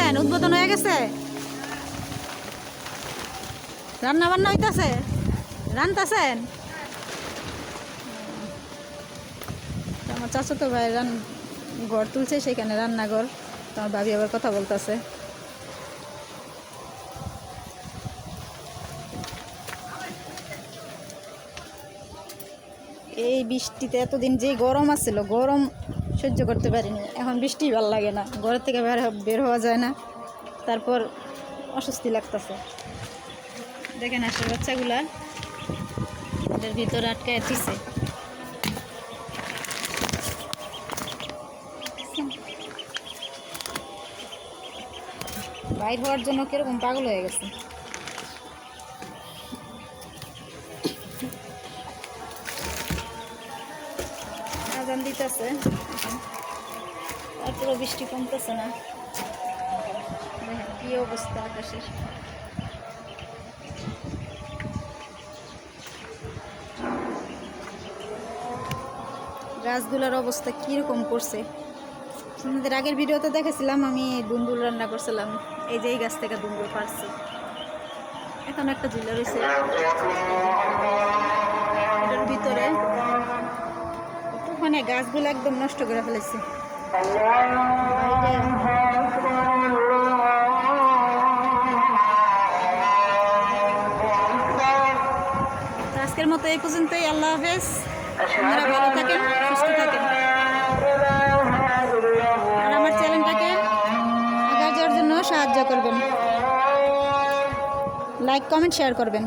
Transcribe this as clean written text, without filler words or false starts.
করছেন? উদ্বোধন হয়ে গেছে? রান্না বান্না হইতাছে? রান্তাছেন? আমার চাচাতো ভাই ঘর তুলছে, সেখানে রান্নাঘর। তোমার ভাবি আবার কথা বলতেছে। এই বৃষ্টিতে এতদিন যে গরম আছিল, গরম সহ্য করতে পারিনি। এখন বৃষ্টি ভালো লাগে না, ঘরের থেকে বের হওয়া যায় না, তারপর অস্বস্তি লাগতেছে। দেখেন আসলে বাচ্চাগুলা এদের ভিতরে আটকায় দিছে। বাইর হওয়ার জন্য কিরকম পাগল হয়ে গেছে। আজান দিতেছে, তারপরে বৃষ্টি কমতেছে না। দেখেন কি অবস্থা আকাশের। গাছগুলোর অবস্থা কিরকম করছে। আপনাদের আগের ভিডিওতে দেখেছিলাম আমি দুন্দুল রান্না করছিলাম। এই যে এই গাছ থেকে দুন্দুল পারছি, এখন একটা ঝুলে রয়েছে এটার ভিতরে। ওখানে গাছগুলো একদম নষ্ট করে ফেলেছে। আজকের মতো এই পর্যন্তই। আল্লাহ হাফেজ। আপনারা ভালো থাকেন, সুস্থ থাকেন, আর আমার চ্যানেলটাকে আগায় যাওয়ার জন্য সাহায্য করবেন। লাইক, কমেন্ট, শেয়ার করবেন।